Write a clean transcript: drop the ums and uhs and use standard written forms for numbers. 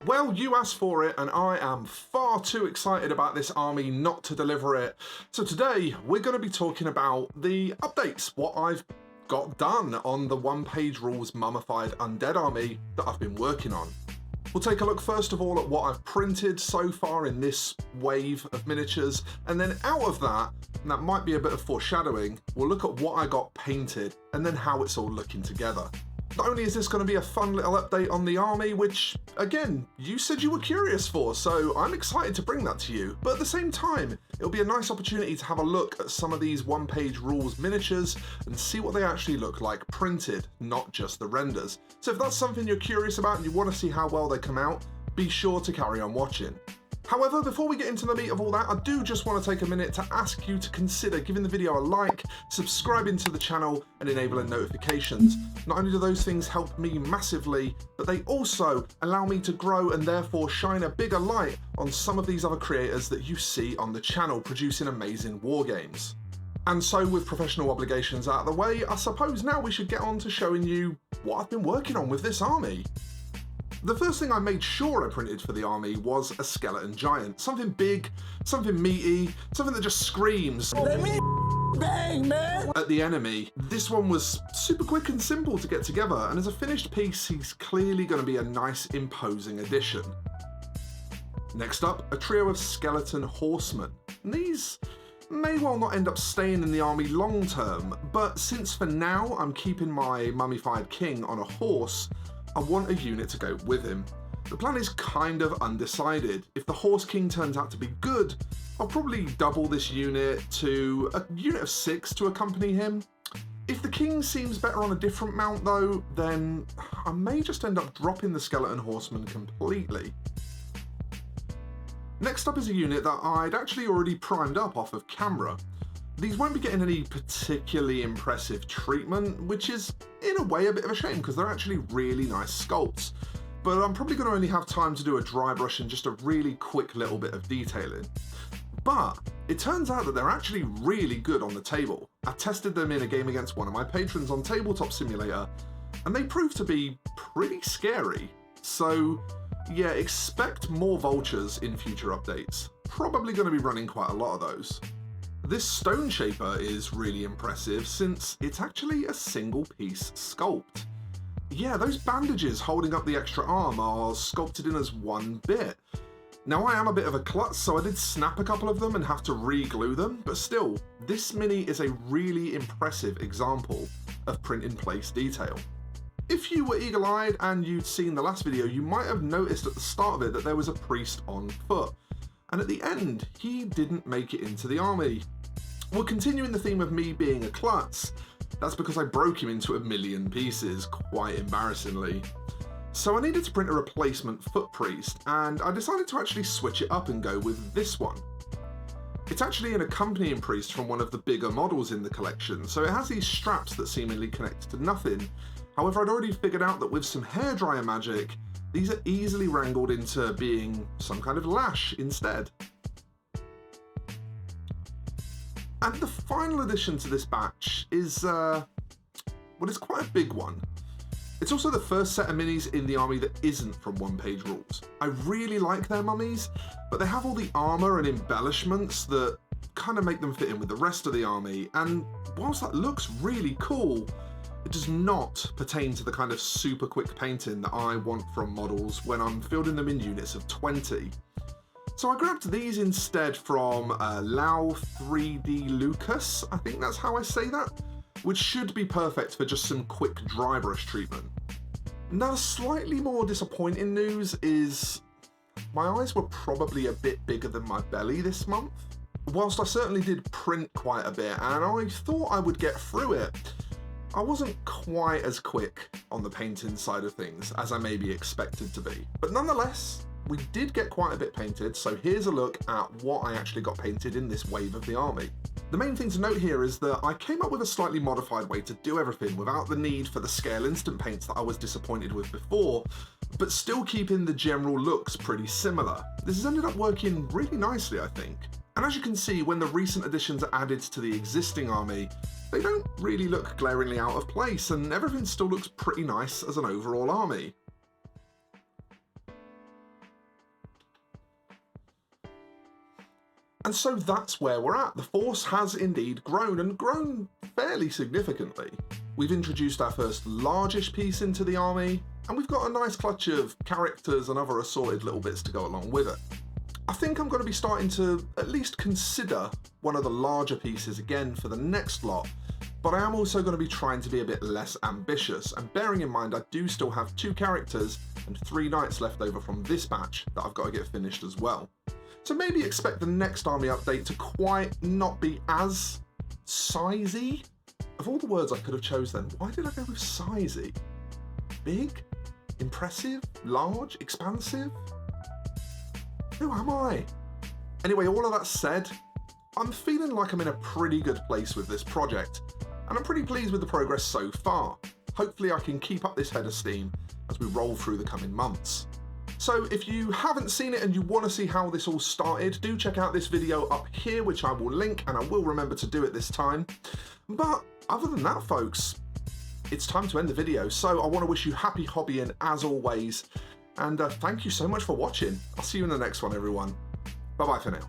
Well, you asked for it, and I am far too excited about this army not to deliver it. So today, we're going to be talking about the updates, what I've got done on the one-page rules Mummified Undead army that I've been working on. We'll take a look first of all at what I've printed so far in this wave of miniatures, and then out of that, and that might be a bit of foreshadowing, we'll look at what I got painted, and then how it's all looking together. Not only is this going to be a fun little update on the army, which, again, you said you were curious for, so I'm excited to bring that to you, but at the same time, it'll be a nice opportunity to have a look at some of these one-page rules miniatures and see what they actually look like printed, not just the renders. So if that's something you're curious about and you want to see how well they come out, be sure to carry on watching. However, before we get into the meat of all that, I do just want to take a minute to ask you to consider giving the video a like, subscribing to the channel, and enabling notifications. Not only do those things help me massively, but they also allow me to grow and therefore shine a bigger light on some of these other creators that you see on the channel producing amazing war games. And so with professional obligations out of the way, I suppose now we should get on to showing you what I've been working on with this army. The first thing I made sure I printed for the army was a skeleton giant. Something big, something meaty, something that just screams "Let me bang, man!" at the enemy. This one was super quick and simple to get together, and as a finished piece, he's clearly going to be a nice, imposing addition. Next up, a trio of skeleton horsemen. And these may well not end up staying in the army long term, but since for now I'm keeping my mummified king on a horse, I want a unit to go with him. The plan is kind of undecided. If the Horse King turns out to be good, I'll probably double this unit to a unit of 6 to accompany him. If the King seems better on a different mount though, then I may just end up dropping the Skeleton Horseman completely. Next up is a unit that I'd actually already primed up off of camera. These won't be getting any particularly impressive treatment, which is in a way a bit of a shame because they're actually really nice sculpts. But I'm probably going to only have time to do a dry brush and just a really quick little bit of detailing. But it turns out that they're actually really good on the table. I tested them in a game against one of my patrons on Tabletop Simulator, and they proved to be pretty scary. So yeah, expect more vultures in future updates. Probably going to be running quite a lot of those. This Stone Shaper is really impressive since it's actually a single piece sculpt. Yeah, those bandages holding up the extra arm are sculpted in as one bit. Now I am a bit of a klutz, so I did snap a couple of them and have to re-glue them, but still, this mini is a really impressive example of print-in-place detail. If you were eagle-eyed and you'd seen the last video, you might have noticed at the start of it that there was a priest on foot. And at the end, he didn't make it into the army. We're continuing the theme of me being a klutz. That's because I broke him into a million pieces, quite embarrassingly. So I needed to print a replacement foot priest, and I decided to actually switch it up and go with this one. It's actually an accompanying priest from one of the bigger models in the collection, so it has these straps that seemingly connect to nothing. However, I'd already figured out that with some hairdryer magic, these are easily wrangled into being some kind of lash instead. And the final addition to this batch is, well, it's quite a big one. It's also the first set of minis in the army that isn't from one-page rules. I really like their mummies, but they have all the armour and embellishments that kind of make them fit in with the rest of the army, and whilst that looks really cool, it does not pertain to the kind of super quick painting that I want from models when I'm fielding them in units of 20. So I grabbed these instead from Lau 3D Lucas, I think that's how I say that, which should be perfect for just some quick dry brush treatment. Now the slightly more disappointing news is my eyes were probably a bit bigger than my belly this month. Whilst I certainly did print quite a bit and I thought I would get through it, I wasn't quite as quick on the painting side of things as I maybe expected to be. But nonetheless, we did get quite a bit painted, so here's a look at what I actually got painted in this wave of the army. The main thing to note here is that I came up with a slightly modified way to do everything without the need for the scale instant paints that I was disappointed with before, but still keeping the general looks pretty similar. This has ended up working really nicely, I think. And as you can see, when the recent additions are added to the existing army, they don't really look glaringly out of place, and everything still looks pretty nice as an overall army. And so that's where we're at. The force has indeed grown, and grown fairly significantly. We've introduced our first largish piece into the army, and we've got a nice clutch of characters and other assorted little bits to go along with it. I think I'm going to be starting to at least consider one of the larger pieces again for the next lot, but I am also going to be trying to be a bit less ambitious, and bearing in mind I do still have 2 characters and 3 knights left over from this batch that I've got to get finished as well. So maybe expect the next army update to quite not be as sizey. Of all the words I could have chose then, why did I go with sizey? Big? Impressive? Large? Expansive? Who am I? Anyway, all of that said, I'm feeling like I'm in a pretty good place with this project, and I'm pretty pleased with the progress so far. Hopefully I can keep up this head of steam as we roll through the coming months. So if you haven't seen it and you want to see how this all started, do check out this video up here, which I will link, and I will remember to do it this time. But other than that, folks, it's time to end the video. So I want to wish you happy hobbying as always, and thank you so much for watching. I'll see you in the next one, everyone. Bye-bye for now.